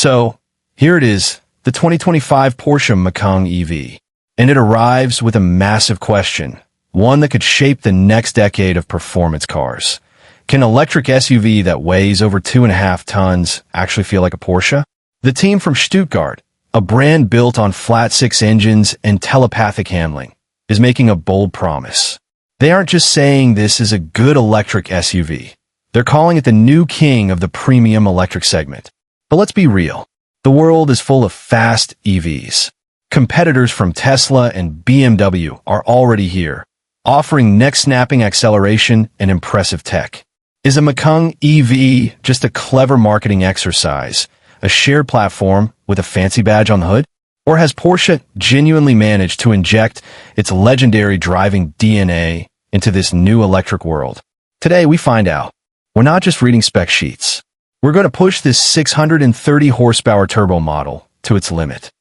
So, here it is, the 2025 Porsche Macan EV. And it arrives with a massive question, one that could shape the next decade of performance cars. Can an electric SUV that weighs over 2.5 tons actually feel like a Porsche? The team from Stuttgart, a brand built on flat-six engines and telepathic handling, is making a bold promise. They aren't just saying this is a good electric SUV. They're calling it the new king of the premium electric segment. But let's be real. The world is full of fast EVs. Competitors from Tesla and BMW are already here, offering neck-snapping acceleration and impressive tech. Is a Macan EV just a clever marketing exercise, a shared platform with a fancy badge on the hood? Or has Porsche genuinely managed to inject its legendary driving DNA into this new electric world? Today, we find out. We're not just reading spec sheets. We're going to push this 630 horsepower turbo model to its limit.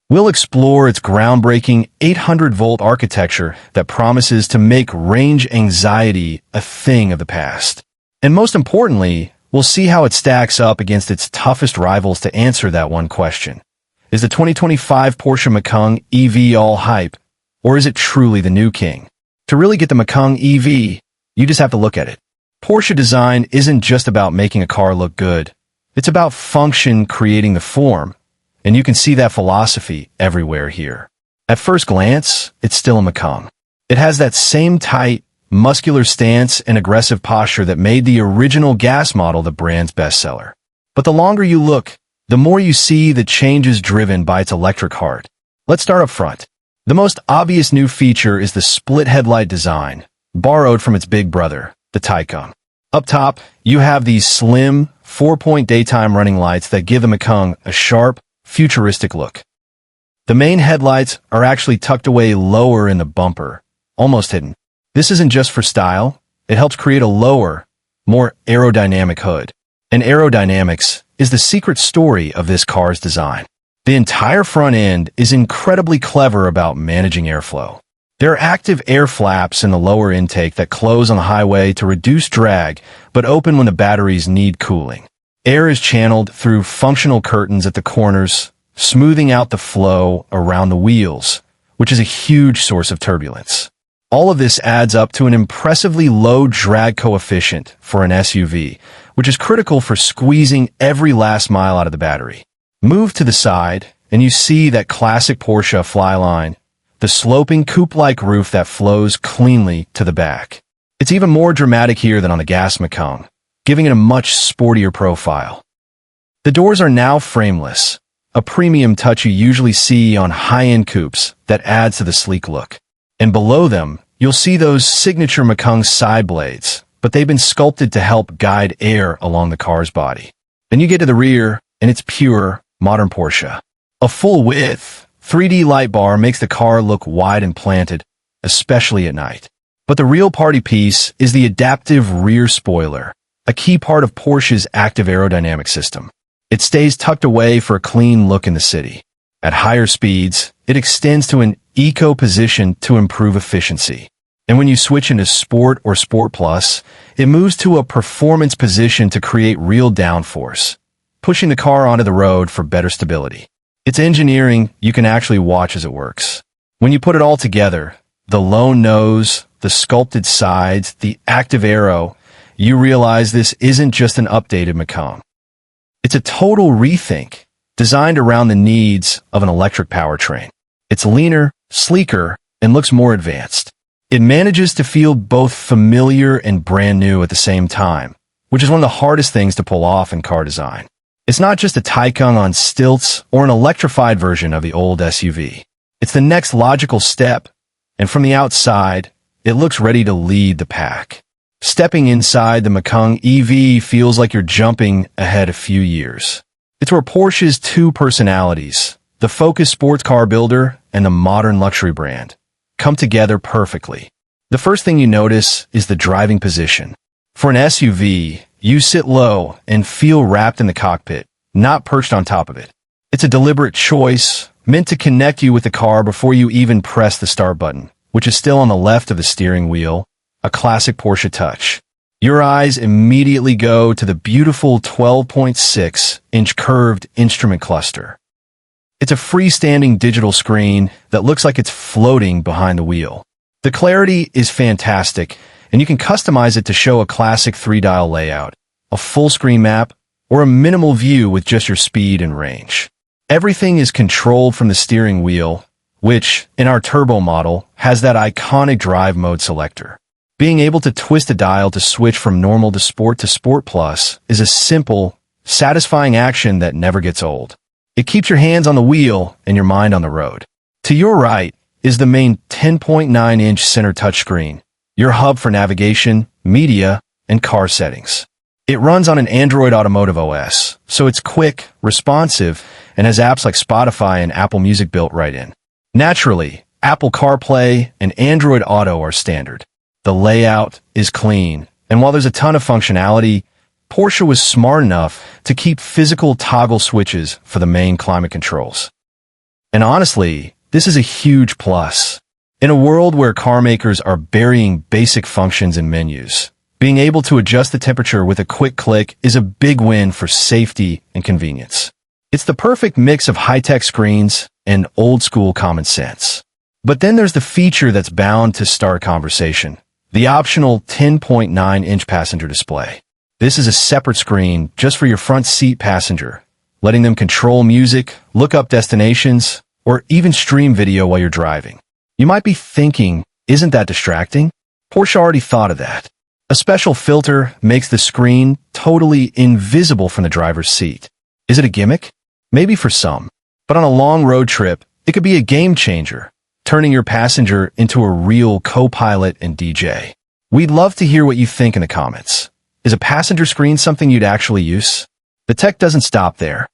We'll explore its groundbreaking 800-volt architecture that promises to make range anxiety a thing of the past. And most importantly, we'll see how it stacks up against its toughest rivals to answer that one question. Is the 2025 Porsche Macan EV all hype, or is it truly the new king? To really get the Macan EV, you just have to look at it. Porsche design isn't just about making a car look good. It's about function creating the form. And you can see that philosophy everywhere here. At first glance, it's still a Macan. It has that same tight, muscular stance and aggressive posture that made the original gas model the brand's bestseller. But the longer you look, the more you see the changes driven by its electric heart. Let's start up front. The most obvious new feature is the split headlight design, borrowed from its big brother, the Taycan. Up top, you have these slim, 4-point daytime running lights that give the Macan a sharp, futuristic look. The main headlights are actually tucked away lower in the bumper, almost hidden. This isn't just for style, it helps create a lower, more aerodynamic hood. And aerodynamics is the secret story of this car's design. The entire front end is incredibly clever about managing airflow. There are active air flaps in the lower intake that close on the highway to reduce drag, but open when the batteries need cooling. Air is channeled through functional curtains at the corners, smoothing out the flow around the wheels, which is a huge source of turbulence. All of this adds up to an impressively low drag coefficient for an SUV, which is critical for squeezing every last mile out of the battery. Move to the side, and you see that classic Porsche flyline, the sloping coupe-like roof that flows cleanly to the back. It's even more dramatic here than on the gas Macan, giving it a much sportier profile. The doors are now frameless, a premium touch you usually see on high-end coupes that adds to the sleek look. And below them, you'll see those signature Macan side blades, but they've been sculpted to help guide air along the car's body. Then you get to the rear, and it's pure, modern Porsche. A full-width, 3D light bar makes the car look wide and planted, especially at night. But the real party piece is the adaptive rear spoiler, a key part of Porsche's active aerodynamic system. It stays tucked away for a clean look in the city. At higher speeds, it extends to an eco position to improve efficiency. And when you switch into Sport or Sport Plus, it moves to a performance position to create real downforce, pushing the car onto the road for better stability. It's engineering you can actually watch as it works. When you put it all together, the low nose, the sculpted sides, the active aero, you realize this isn't just an updated Macan. It's a total rethink, designed around the needs of an electric powertrain. It's leaner, sleeker, and looks more advanced. It manages to feel both familiar and brand new at the same time, which is one of the hardest things to pull off in car design. It's not just a Taycan on stilts or an electrified version of the old SUV. It's the next logical step, and from the outside, it looks ready to lead the pack. Stepping inside the Macan EV feels like you're jumping ahead a few years. It's where Porsche's two personalities, the focused sports car builder and the modern luxury brand, come together perfectly. The first thing you notice is the driving position. For an SUV, you sit low and feel wrapped in the cockpit, not perched on top of it. It's a deliberate choice, meant to connect you with the car before you even press the start button, which is still on the left of the steering wheel, a classic Porsche touch. Your eyes immediately go to the beautiful 12.6-inch curved instrument cluster. It's a freestanding digital screen that looks like it's floating behind the wheel. The clarity is fantastic, and you can customize it to show a classic 3-dial layout, a full-screen map, or a minimal view with just your speed and range. Everything is controlled from the steering wheel, which, in our turbo model, has that iconic drive mode selector. Being able to twist a dial to switch from normal to Sport Plus is a simple, satisfying action that never gets old. It keeps your hands on the wheel and your mind on the road. To your right is the main 10.9-inch center touchscreen, your hub for navigation, media, and car settings. It runs on an Android Automotive OS, so it's quick, responsive, and has apps like Spotify and Apple Music built right in. Naturally, Apple CarPlay and Android Auto are standard. The layout is clean, and while there's a ton of functionality, Porsche was smart enough to keep physical toggle switches for the main climate controls. And honestly, this is a huge plus. In a world where car makers are burying basic functions in menus, being able to adjust the temperature with a quick click is a big win for safety and convenience. It's the perfect mix of high-tech screens and old-school common sense. But then there's the feature that's bound to start conversation. The optional 10.9-inch passenger display. This is a separate screen just for your front seat passenger, letting them control music, look up destinations, or even stream video while you're driving. You might be thinking, isn't that distracting? Porsche already thought of that. A special filter makes the screen totally invisible from the driver's seat. Is it a gimmick? Maybe for some. But on a long road trip, it could be a game changer, turning your passenger into a real co-pilot and DJ. We'd love to hear what you think in the comments. Is a passenger screen something you'd actually use? The tech doesn't stop there.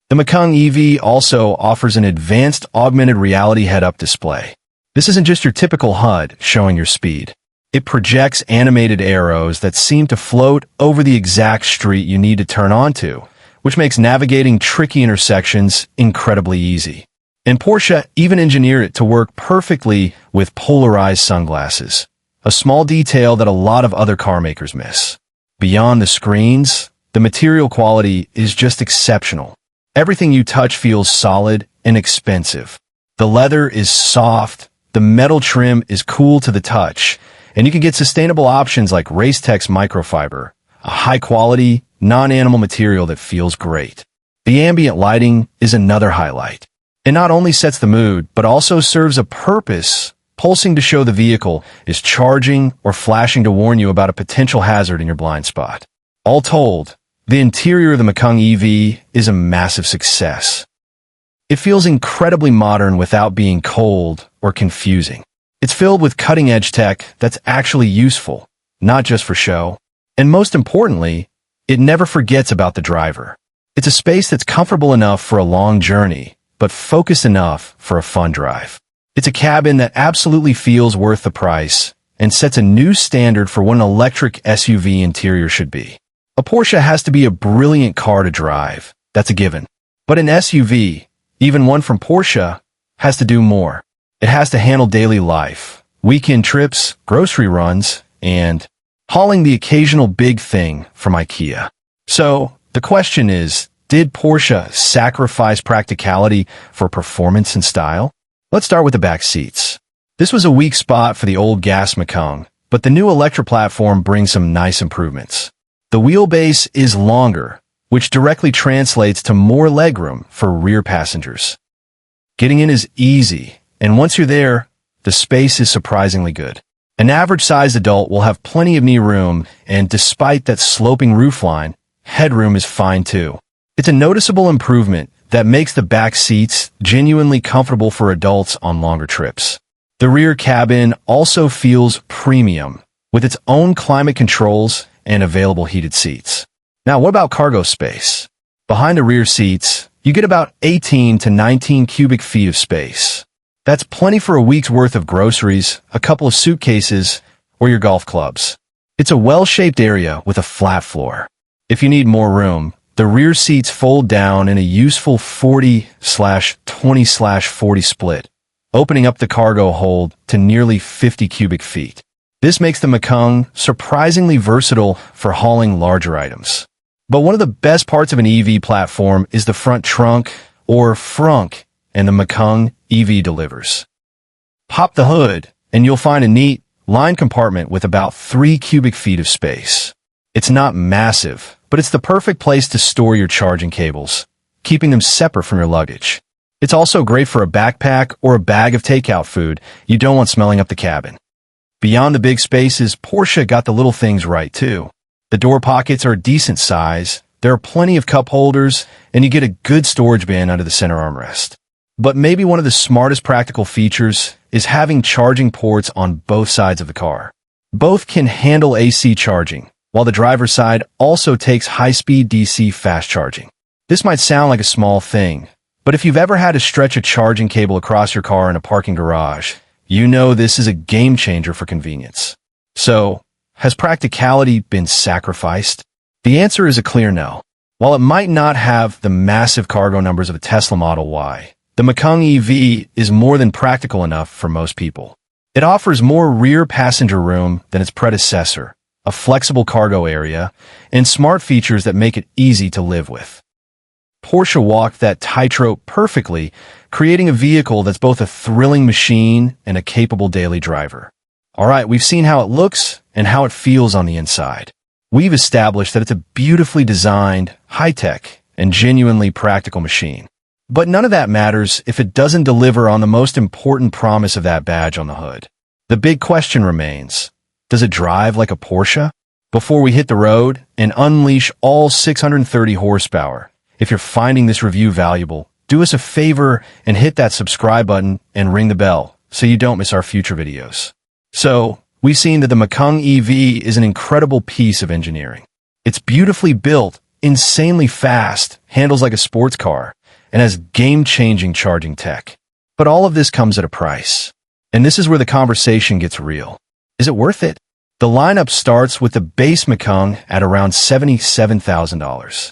The Macan EV also offers an advanced augmented reality head-up display. This isn't just your typical HUD showing your speed. It projects animated arrows that seem to float over the exact street you need to turn onto, which makes navigating tricky intersections incredibly easy. And Porsche even engineered it to work perfectly with polarized sunglasses, a small detail that a lot of other car makers miss. Beyond the screens, the material quality is just exceptional. Everything you touch feels solid and expensive. The leather is soft, the metal trim is cool to the touch, and you can get sustainable options like Racetex microfiber, a high-quality, non-animal material that feels great. The ambient lighting is another highlight. It not only sets the mood, but also serves a purpose, pulsing to show the vehicle is charging or flashing to warn you about a potential hazard in your blind spot. All told, the interior of the Macan EV is a massive success. It feels incredibly modern without being cold or confusing. It's filled with cutting-edge tech that's actually useful, not just for show. And most importantly, it never forgets about the driver. It's a space that's comfortable enough for a long journey, but focused enough for a fun drive. It's a cabin that absolutely feels worth the price and sets a new standard for what an electric SUV interior should be. A Porsche has to be a brilliant car to drive, that's a given. But an SUV, even one from Porsche, has to do more. It has to handle daily life, weekend trips, grocery runs, and hauling the occasional big thing from IKEA. So, the question is, did Porsche sacrifice practicality for performance and style? Let's start with the back seats. This was a weak spot for the old gas Macan, but the new electric platform brings some nice improvements. The wheelbase is longer, which directly translates to more legroom for rear passengers. Getting in is easy, and once you're there, the space is surprisingly good. An average-sized adult will have plenty of knee room, and despite that sloping roofline, headroom is fine too. It's a noticeable improvement that makes the back seats genuinely comfortable for adults on longer trips. The rear cabin also feels premium, with its own climate controls and available heated seats. Now, what about cargo space? Behind the rear seats, you get about 18 to 19 cubic feet of space. That's plenty for a week's worth of groceries, a couple of suitcases, or your golf clubs. It's a well-shaped area with a flat floor. If you need more room, the rear seats fold down in a useful 40/20/40 split, opening up the cargo hold to nearly 50 cubic feet. This makes the Macan surprisingly versatile for hauling larger items. But one of the best parts of an EV platform is the front trunk, or frunk, and the Macan EV delivers. Pop the hood, and you'll find a neat, lined compartment with about 3 cubic feet of space. It's not massive, but it's the perfect place to store your charging cables, keeping them separate from your luggage. It's also great for a backpack or a bag of takeout food you don't want smelling up the cabin. Beyond the big spaces, Porsche got the little things right too. The door pockets are a decent size, there are plenty of cup holders, and you get a good storage bin under the center armrest. But maybe one of the smartest practical features is having charging ports on both sides of the car. Both can handle AC charging, while the driver's side also takes high-speed DC fast charging. This might sound like a small thing, but if you've ever had to stretch a charging cable across your car in a parking garage, you know this is a game changer for convenience. So, has practicality been sacrificed? The answer is a clear no. While it might not have the massive cargo numbers of a Tesla Model Y, the Macan EV is more than practical enough for most people. It offers more rear passenger room than its predecessor, a flexible cargo area, and smart features that make it easy to live with. Porsche walked that tightrope perfectly, creating a vehicle that's both a thrilling machine and a capable daily driver. Alright, we've seen how it looks and how it feels on the inside. We've established that it's a beautifully designed, high-tech, and genuinely practical machine. But none of that matters if it doesn't deliver on the most important promise of that badge on the hood. The big question remains, does it drive like a Porsche? Before we hit the road and unleash all 630 horsepower, if you're finding this review valuable, do us a favor and hit that subscribe button and ring the bell so you don't miss our future videos. So, we've seen that the Macan EV is an incredible piece of engineering. It's beautifully built, insanely fast, handles like a sports car, and has game-changing charging tech. But all of this comes at a price. And this is where the conversation gets real. Is it worth it? The lineup starts with the base Macan at around $77,000.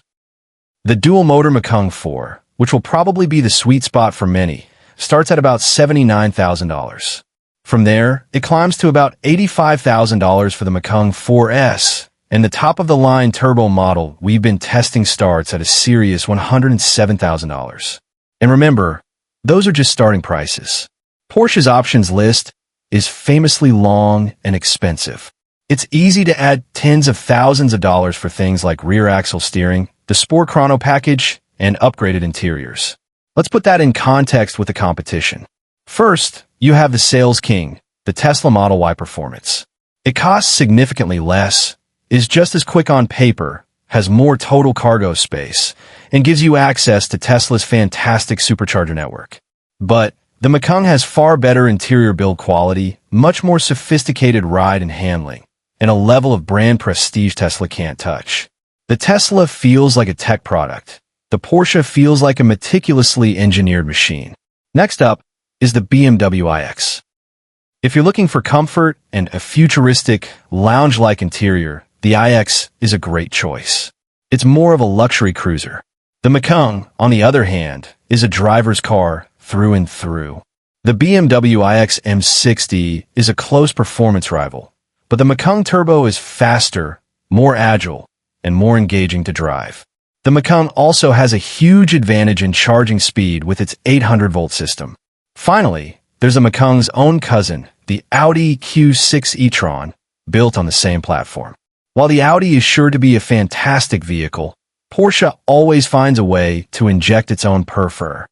The dual-motor Macan 4, which will probably be the sweet spot for many, starts at about $79,000. From there, it climbs to about $85,000 for the Macan 4S, and the top-of-the-line turbo model we've been testing starts at a serious $107,000. And remember, those are just starting prices. Porsche's options list is famously long and expensive. It's easy to add tens of thousands of dollars for things like rear axle steering, the Sport Chrono package, and upgraded interiors. Let's put that in context with the competition. First, you have the sales king, the Tesla Model Y Performance. It costs significantly less, is just as quick on paper, has more total cargo space, and gives you access to Tesla's fantastic supercharger network. But the Macan has far better interior build quality, much more sophisticated ride and handling, and a level of brand prestige Tesla can't touch. The Tesla feels like a tech product. The Porsche feels like a meticulously engineered machine. Next up is the BMW iX. If you're looking for comfort and a futuristic, lounge-like interior, the iX is a great choice. It's more of a luxury cruiser. The Macan, on the other hand, is a driver's car through and through. The BMW iX M60 is a close performance rival, but the Macan Turbo is faster, more agile, and more engaging to drive. The Macan also has a huge advantage in charging speed with its 800-volt system. Finally, there's the Macan's own cousin, the Audi Q6 e-tron, built on the same platform. While the Audi is sure to be a fantastic vehicle, Porsche always finds a way to inject its own purr.